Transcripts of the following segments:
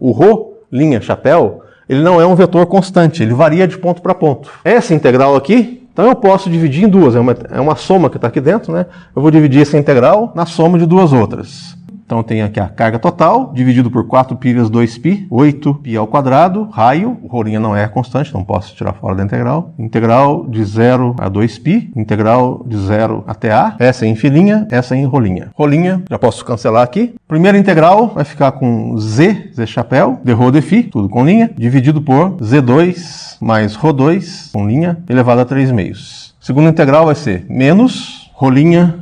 o Rho, linha, chapéu, ele não é um vetor constante, ele varia de ponto para ponto. Essa integral aqui, então eu posso dividir em duas, é uma soma que está aqui dentro, né? Eu vou dividir essa integral na soma de duas outras. Então tem aqui a carga total, dividido por 4π vezes 2π, 8π ao quadrado, raio, o rho' não é constante, não posso tirar fora da integral. Integral de 0 a 2π, integral de 0 até a. Essa é em filinha, essa é em rolinha. Rolinha, já posso cancelar aqui. Primeira integral vai ficar com z chapéu, d rho dφ, tudo com linha, dividido por z2 mais ρ2, com linha, elevado a 3/2. Segunda integral vai ser menos rolinha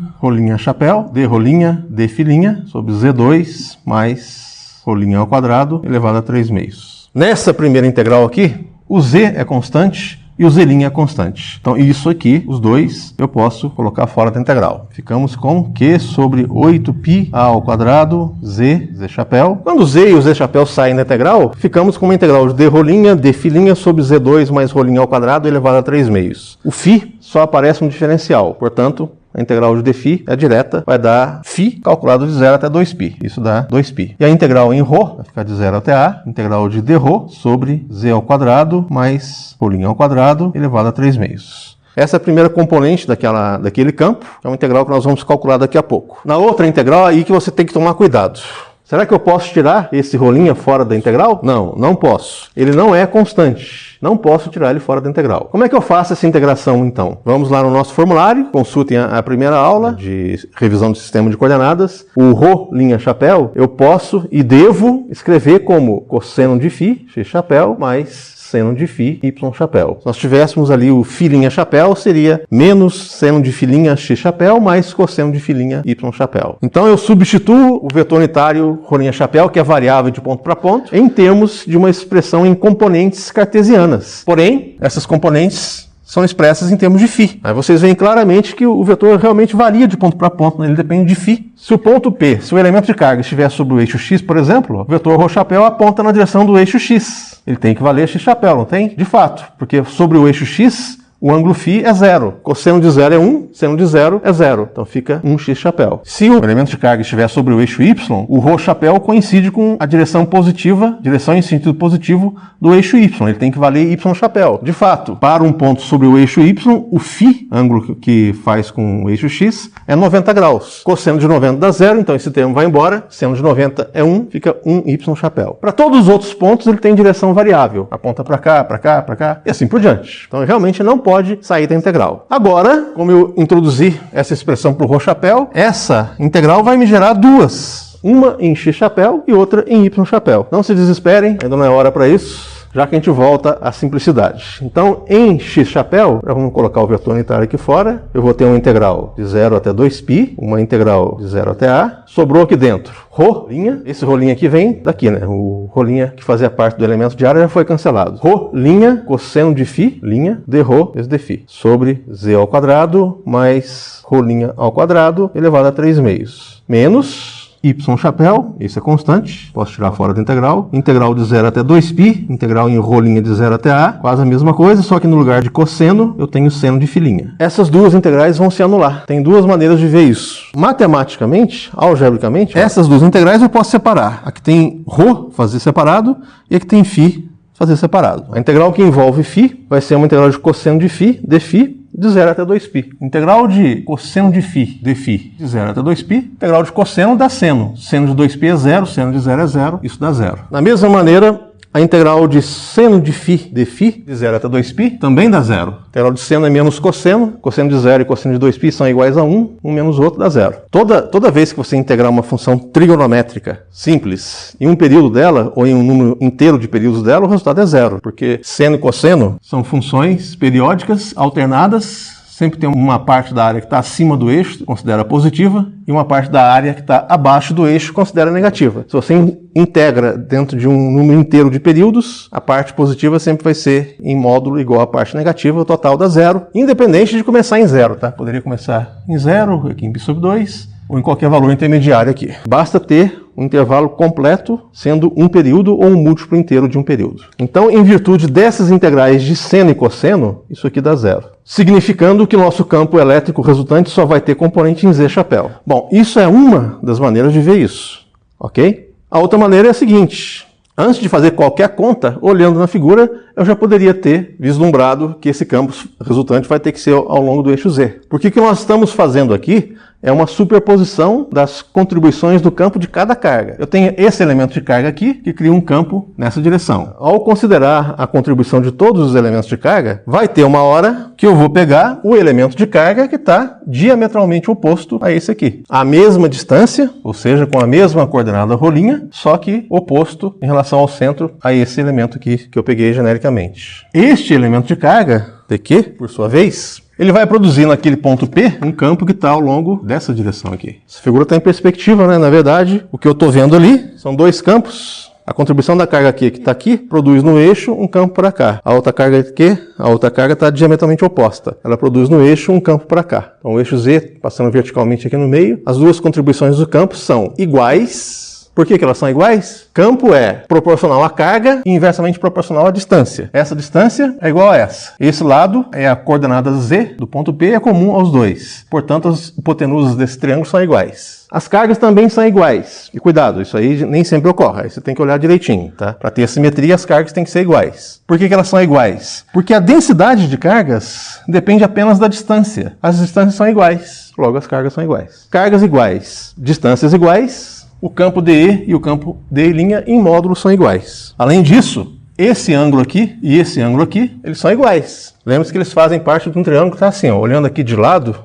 chapéu, d rolinha, d filinha, sobre z2 mais rolinha ao quadrado, elevado a 3/2. Nessa primeira integral aqui, o z é constante e o z' é constante. Então isso aqui, os dois, eu posso colocar fora da integral. Ficamos com q sobre 8π ao quadrado, z chapéu. Quando o z e o z chapéu saem da integral, ficamos com uma integral de d rolinha, d filinha, sobre z2 mais rolinha ao quadrado, elevado a 3/2. O φ só aparece no diferencial, portanto, a integral de dφ é direta, vai dar φ calculado de 0 até 2π. Isso dá 2π. E a integral em ρ vai ficar de 0 até a. Integral de dρ sobre z ao quadrado mais rolinha ao quadrado elevado a 3/2. Essa é a primeira componente daquele campo, é uma integral que nós vamos calcular daqui a pouco. Na outra integral, aí que você tem que tomar cuidado. Será que eu posso tirar esse rolinha fora da integral? Não, não posso. Ele não é constante. Não posso tirar ele fora da integral. Como é que eu faço essa integração, então? Vamos lá no nosso formulário, consultem a primeira aula de revisão do sistema de coordenadas. O ρ' chapéu, eu posso e devo escrever como cosseno de φ, x chapéu, mais seno de φ, y chapéu. Se nós tivéssemos ali o φ' chapéu, seria menos seno de φ' x chapéu, mais cosseno de φ' y chapéu. Então eu substituo o vetor unitário ρ' chapéu, que é variável de ponto para ponto, em termos de uma expressão em componentes cartesianas. Porém, essas componentes são expressas em termos de φ. Aí vocês veem claramente que o vetor realmente varia de ponto para ponto, né? Ele depende de φ. Se o ponto P, se o elemento de carga estiver sobre o eixo x, por exemplo, o vetor ρ' chapéu aponta na direção do eixo x. Ele tem que valer x chapéu, não tem? De fato, porque sobre o eixo x, o ângulo φ é 0. Cosseno de 0 é 1, seno de 0 é 0. Então fica 1x chapéu. Se o elemento de carga estiver sobre o eixo y, o ρ' chapéu coincide com a direção positiva, direção em sentido positivo do eixo y. Ele tem que valer y chapéu. De fato, para um ponto sobre o eixo y, o φ, ângulo que faz com o eixo x, é 90 graus. Cosseno de 90 dá 0, então esse termo vai embora. Seno de 90 é 1, fica 1y chapéu. Para todos os outros pontos, ele tem direção variável. Aponta para cá, para cá, para cá, e assim por diante. Então realmente não pode sair da integral. Agora, como eu introduzi essa expressão para o ρ' chapéu, essa integral vai me gerar duas. Uma em x chapéu e outra em y chapéu. Não se desesperem, ainda não é hora para isso, já que a gente volta à simplicidade. Então, em x chapéu, vamos colocar o vetor unitário aqui fora, eu vou ter uma integral de 0 até 2π, uma integral de 0 até a, sobrou aqui dentro ρ', esse ρ' aqui vem daqui, né? O ρ' que fazia parte do elemento de área já foi cancelado. ρ', cosseno de φ, dρ vezes dφ, sobre z ao quadrado mais ρ' ao quadrado elevado a 3/2, menos y chapéu, esse é constante, posso tirar fora da integral. Integral de 0 até 2π, integral em ρ' de 0 até a, quase a mesma coisa, só que no lugar de cosseno, eu tenho seno de φ'. Essas duas integrais vão se anular. Tem duas maneiras de ver isso. Matematicamente, algebricamente, essas duas integrais eu posso separar. Aqui tem ρ, fazer separado, e aqui tem φ, fazer separado. A integral que envolve φ vai ser uma integral de cosseno de φ, dφ, de 0 até 2π. Integral de cosseno de φ, dφ, de 0 até 2π. Integral de cosseno dá seno. Seno de 2π é 0, seno de 0 é 0. Isso dá 0. Da mesma maneira, a integral de seno de φ, dφ, de 0 até 2π, também dá 0. A integral de seno é menos cosseno. Cosseno de 0 e cosseno de 2π são iguais a 1. Um menos o outro dá 0. Toda vez que você integrar uma função trigonométrica simples em um período dela, ou em um número inteiro de períodos dela, o resultado é 0. Porque seno e cosseno são funções periódicas, alternadas. Sempre tem uma parte da área que está acima do eixo, considera positiva, e uma parte da área que está abaixo do eixo, considera negativa. Se você integra dentro de um número inteiro de períodos, a parte positiva sempre vai ser em módulo igual à parte negativa, o total dá 0, independente de começar em 0, tá? Poderia começar em 0, aqui em π sobre 2, ou em qualquer valor intermediário aqui. Basta ter um intervalo completo, sendo um período ou um múltiplo inteiro de um período. Então, em virtude dessas integrais de seno e cosseno, isso aqui dá 0. Significando que nosso campo elétrico resultante só vai ter componente em z chapéu. Bom, isso é uma das maneiras de ver isso, ok? A outra maneira é a seguinte. Antes de fazer qualquer conta, olhando na figura, eu já poderia ter vislumbrado que esse campo resultante vai ter que ser ao longo do eixo Z. Porque o que nós estamos fazendo aqui é uma superposição das contribuições do campo de cada carga. Eu tenho esse elemento de carga aqui, que cria um campo nessa direção. Ao considerar a contribuição de todos os elementos de carga, vai ter uma hora que eu vou pegar o elemento de carga que está diametralmente oposto a esse aqui. A mesma distância, ou seja, com a mesma coordenada rolinha, só que oposto em relação ao centro a esse elemento aqui que eu peguei genericamente. Este elemento de carga, PQ, por sua vez, ele vai produzir naquele ponto P um campo que está ao longo dessa direção aqui. Essa figura está em perspectiva, né? Na verdade, o que eu estou vendo ali são dois campos. A contribuição da carga aqui, que está aqui, produz no eixo um campo para cá. A outra carga aqui, a outra carga está diametralmente oposta. Ela produz no eixo um campo para cá. Então o eixo Z, passando verticalmente aqui no meio, as duas contribuições do campo são iguais. Por que elas são iguais? Campo é proporcional à carga e inversamente proporcional à distância. Essa distância é igual a essa. Esse lado é a coordenada Z do ponto P, é comum aos dois. Portanto, as hipotenusas desse triângulo são iguais. As cargas também são iguais. E cuidado, isso aí nem sempre ocorre. Aí você tem que olhar direitinho, tá? Para ter a simetria, as cargas têm que ser iguais. Por que elas são iguais? Porque a densidade de cargas depende apenas da distância. As distâncias são iguais, logo as cargas são iguais. Cargas iguais, distâncias iguais. O campo DE e o campo DE' em módulo são iguais. Além disso, esse ângulo aqui e esse ângulo aqui, eles são iguais. Lembre-se que eles fazem parte de um triângulo que está assim, ó, olhando aqui de lado,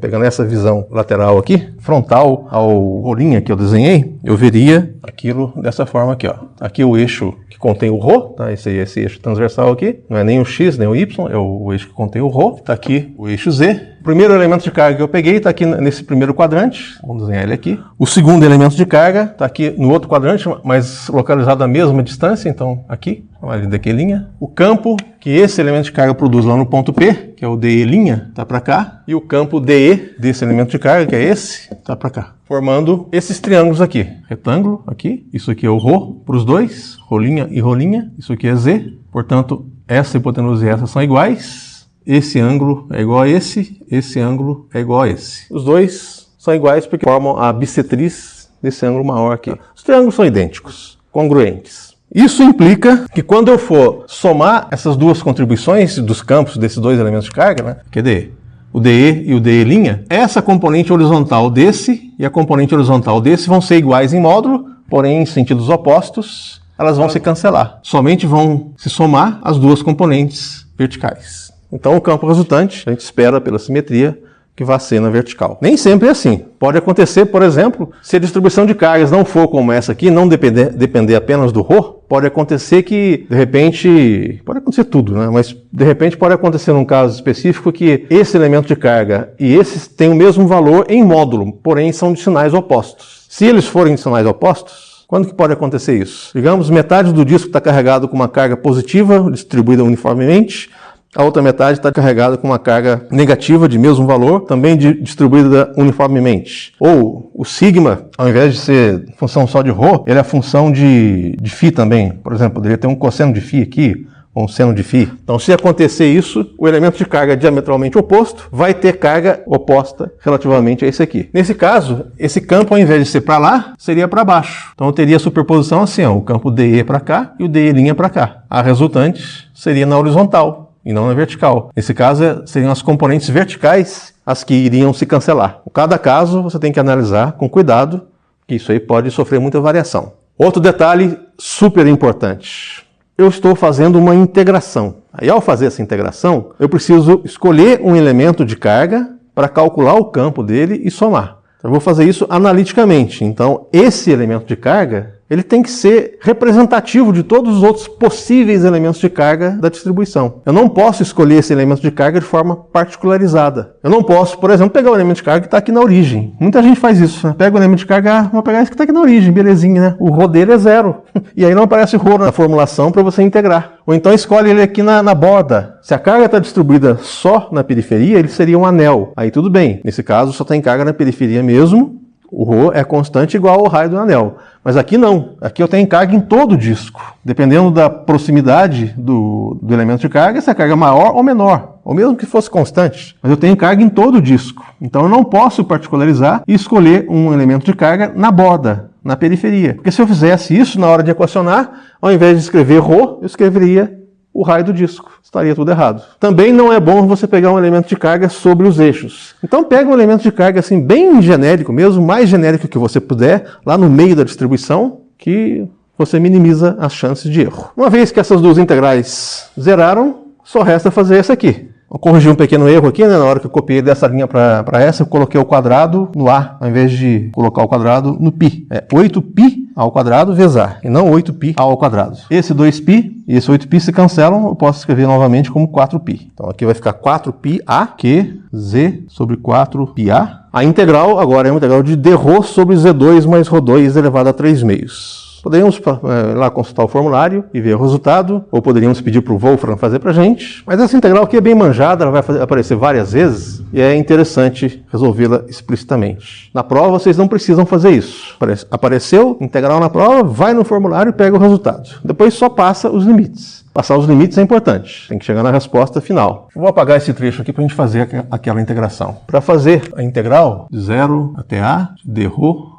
pegando essa visão lateral aqui, frontal ao rolinha que eu desenhei, eu veria aquilo dessa forma aqui, ó. Aqui é o eixo que contém o ρ, tá? Esse eixo transversal aqui, não é nem o x nem o y, é o eixo que contém o ρ. Está aqui o eixo Z. O primeiro elemento de carga que eu peguei está aqui nesse primeiro quadrante, vamos desenhar ele aqui. O segundo elemento de carga está aqui no outro quadrante, mas localizado à mesma distância, então aqui, olha daquelinha. O campo que esse elemento de carga produz lá no ponto P, que é o DE', está para cá, e o campo DE desse elemento de carga, que é esse, está para cá, formando esses triângulos aqui. Retângulo aqui, isso aqui é o ρ para os dois, rolinha e rolinha, isso aqui é Z, portanto, essa hipotenusa e essa são iguais. Esse ângulo é igual a esse ângulo é igual a esse. Os dois são iguais porque formam a bissetriz desse ângulo maior aqui. Os triângulos são idênticos, congruentes. Isso implica que quando eu for somar essas duas contribuições dos campos desses dois elementos de carga, né, que é DE, o DE e o DE', essa componente horizontal desse e a componente horizontal desse vão ser iguais em módulo, porém em sentidos opostos, elas vão se cancelar. Somente vão se somar as duas componentes verticais. Então, o campo resultante, a gente espera pela simetria que vai ser na vertical. Nem sempre é assim. Pode acontecer, por exemplo, se a distribuição de cargas não for como essa aqui, não depender apenas do ρ, pode acontecer que, de repente, pode acontecer tudo, né? Mas, de repente, pode acontecer num caso específico que esse elemento de carga e esse têm o mesmo valor em módulo, porém são de sinais opostos. Se eles forem de sinais opostos, quando que pode acontecer isso? Digamos, metade do disco está carregado com uma carga positiva, distribuída uniformemente, a outra metade está carregada com uma carga negativa de mesmo valor, também distribuída uniformemente. Ou o sigma, ao invés de ser função só de ρ, ele é função de φ também. Por exemplo, poderia ter um cosseno de φ aqui, ou um seno de φ. Então, se acontecer isso, o elemento de carga diametralmente oposto vai ter carga oposta relativamente a esse aqui. Nesse caso, esse campo, ao invés de ser para lá, seria para baixo. Então, eu teria a superposição assim, ó, o campo DE para cá e o DE' para cá. A resultante seria na horizontal e não na vertical. Nesse caso, seriam as componentes verticais as que iriam se cancelar. Em cada caso, você tem que analisar com cuidado, que isso aí pode sofrer muita variação. Outro detalhe super importante. Eu estou fazendo uma integração. Aí, ao fazer essa integração, eu preciso escolher um elemento de carga para calcular o campo dele e somar. Eu vou fazer isso analiticamente. Então, esse elemento de carga, ele tem que ser representativo de todos os outros possíveis elementos de carga da distribuição. Eu não posso escolher esse elemento de carga de forma particularizada. Eu não posso, por exemplo, pegar o elemento de carga que está aqui na origem. Muita gente faz isso, né? Pega o elemento de carga, vou pegar esse que está aqui na origem, belezinha, né? O ρ dele é 0. E aí não aparece ρ na formulação para você integrar. Ou então escolhe ele aqui na borda. Se a carga está distribuída só na periferia, ele seria um anel. Aí tudo bem. Nesse caso, só tem carga na periferia mesmo. O ρ é constante igual ao raio do anel. Mas aqui não. Aqui eu tenho carga em todo o disco. Dependendo da proximidade do elemento de carga, essa carga é maior ou menor. Ou mesmo que fosse constante. Mas eu tenho carga em todo o disco. Então eu não posso particularizar e escolher um elemento de carga na borda. na periferia. Porque se eu fizesse isso na hora de equacionar, ao invés de escrever ρ, eu escreveria o raio do disco. Estaria tudo errado. Também não é bom você pegar um elemento de carga sobre os eixos. Então pega um elemento de carga assim bem genérico mesmo, mais genérico que você puder, lá no meio da distribuição, que você minimiza as chances de erro. Uma vez que essas duas integrais zeraram, só resta fazer essa aqui. Vou corrigir um pequeno erro aqui, né? Na hora que eu copiei dessa linha para essa, eu coloquei o quadrado no A, ao invés de colocar o quadrado no π. É 8π ao quadrado vezes A, e não 8π ao quadrado. Esse 2π e esse 8π se cancelam, eu posso escrever novamente como 4π. Então aqui vai ficar 4πA, que Z sobre 4πA. A integral agora é uma integral de dρ sobre Z2 mais ρ2 elevado a 3/2. Poderíamos ir lá consultar o formulário e ver o resultado, ou poderíamos pedir para o Wolfram fazer para a gente. Mas essa integral aqui é bem manjada, ela vai aparecer várias vezes e é interessante resolvê-la explicitamente. Na prova vocês não precisam fazer isso. Apareceu integral na prova, vai no formulário e pega o resultado. Depois só passa os limites. Passar os limites é importante, tem que chegar na resposta final. Eu vou apagar esse trecho aqui para a gente fazer aquela integração. Para fazer a integral de 0 até A, de dρ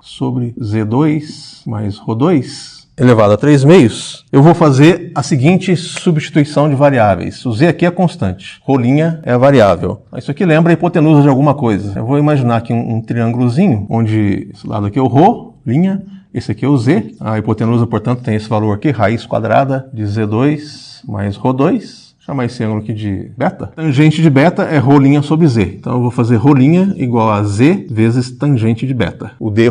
sobre Z2 mais ρ2 elevado a 3/2, eu vou fazer a seguinte substituição de variáveis. O Z aqui é constante, ρ' é a variável. Isso aqui lembra a hipotenusa de alguma coisa. Eu vou imaginar aqui um triângulozinho, onde esse lado aqui é o ρ', esse aqui é o Z. A hipotenusa, portanto, tem esse valor aqui, raiz quadrada de Z2 mais ρ2. Chamar esse ângulo aqui de beta. Tangente de beta é ρ' sobre Z. Então eu vou fazer ρ' igual a Z vezes tangente de beta. O dρ'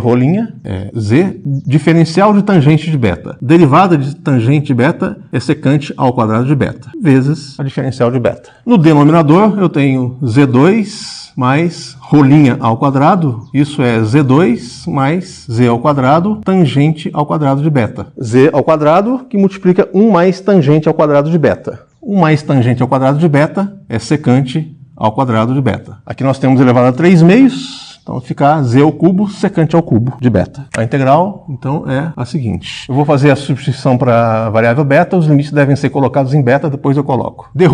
é Z, diferencial de tangente de beta. Derivada de tangente de beta é secante ao quadrado de beta, vezes a diferencial de beta. No denominador eu tenho Z2 mais ρ' ao quadrado, isso é Z2 mais Z ao quadrado, tangente ao quadrado de beta. Z ao quadrado que multiplica 1 mais tangente ao quadrado de beta. 1 mais tangente ao quadrado de beta é secante ao quadrado de beta. Aqui nós temos elevado a 3/2, então vai ficar Z ao cubo secante ao cubo de beta. A integral, então, é a seguinte. Eu vou fazer a substituição para a variável beta, os limites devem ser colocados em beta, depois eu coloco. dρ,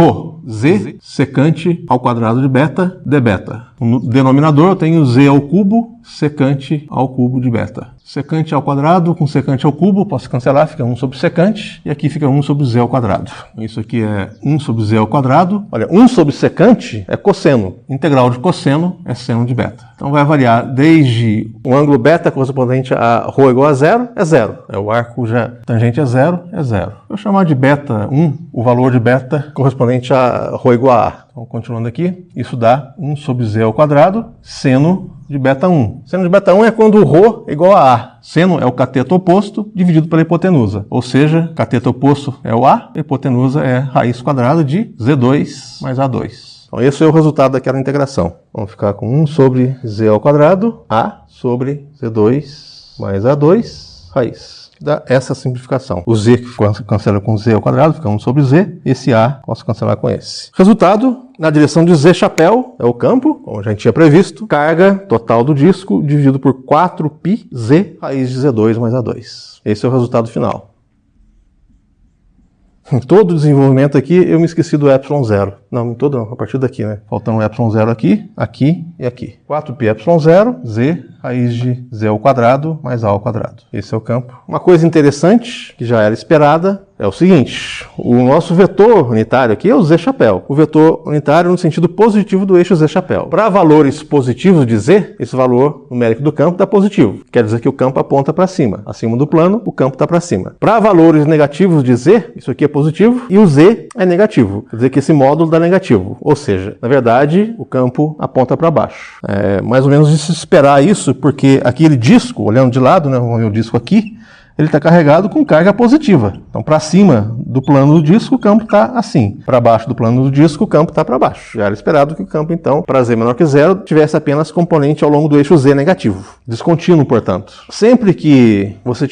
Z secante ao quadrado de beta, d beta. No denominador eu tenho Z ao cubo secante ao cubo de beta. Secante ao quadrado com secante ao cubo, posso cancelar, fica 1 sobre secante, e aqui fica 1 sobre Z ao quadrado. Isso aqui é 1 sobre Z ao quadrado. Olha, 1 sobre secante é cosseno. Integral de cosseno é seno de beta. Então vai variar desde o ângulo beta correspondente a ρ igual a 0, é 0. O arco já tangente a 0, é 0. Vou chamar de beta 1, o valor de beta correspondente a ρ igual a A. Então, continuando aqui, isso dá 1 sobre Z ao quadrado, seno de beta 1. Seno de beta 1 é quando o ρ é igual a A. Seno é o cateto oposto dividido pela hipotenusa. Ou seja, cateto oposto é o A, a hipotenusa é raiz quadrada de Z2 mais A2. Então esse é o resultado daquela integração. Vamos ficar com 1 sobre Z ao quadrado, A sobre Z2 mais A2, raiz. Dá essa simplificação. O Z que cancela com Z ao quadrado, fica 1 sobre Z. Esse A posso cancelar com esse. Resultado, na direção de Z chapéu, é o campo, como a gente tinha previsto. Carga total do disco dividido por 4π Z raiz de Z2 mais A2. Esse é o resultado final. Em todo o desenvolvimento aqui, eu me esqueci do ε0. Não, em todo não, a partir daqui, né? Faltando o ε0 aqui, aqui e aqui. 4π ε0, Z, raiz de Z ao quadrado mais A ao quadrado. Esse é o campo. Uma coisa interessante, que já era esperada, é o seguinte. O nosso vetor unitário aqui é o Z chapéu. O vetor unitário no sentido positivo do eixo Z chapéu. Para valores positivos de Z, esse valor numérico do campo dá positivo. Quer dizer que o campo aponta para cima. Acima do plano, o campo está para cima. Para valores negativos de Z, isso aqui é positivo e o Z é negativo. Quer dizer que esse módulo dá negativo. Ou seja, na verdade, o campo aponta para baixo. É mais ou menos de se esperar isso, porque aquele disco, olhando de lado, né, vamos ver o disco aqui, ele está carregado com carga positiva. Então, para cima do plano do disco, o campo está assim. Para baixo do plano do disco, o campo está para baixo. Já era esperado que o campo, então, para Z menor que zero, tivesse apenas componente ao longo do eixo Z negativo. Descontínuo, portanto. Sempre que você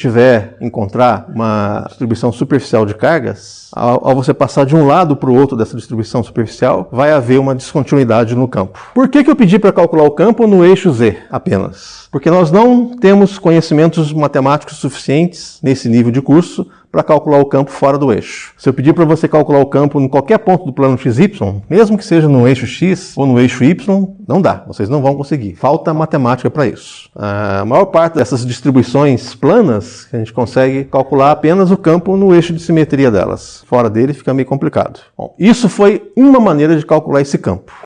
encontrar uma distribuição superficial de cargas, ao você passar de um lado para o outro dessa distribuição superficial, vai haver uma descontinuidade no campo. Por que eu pedi para calcular o campo no eixo Z apenas? Porque nós não temos conhecimentos matemáticos suficientes nesse nível de curso para calcular o campo fora do eixo. Se eu pedir para você calcular o campo em qualquer ponto do plano XY, mesmo que seja no eixo X ou no eixo Y, não dá, vocês não vão conseguir. Falta matemática para isso. A maior parte dessas distribuições planas, a gente consegue calcular apenas o campo no eixo de simetria delas. Fora dele fica meio complicado. Bom, isso foi uma maneira de calcular esse campo.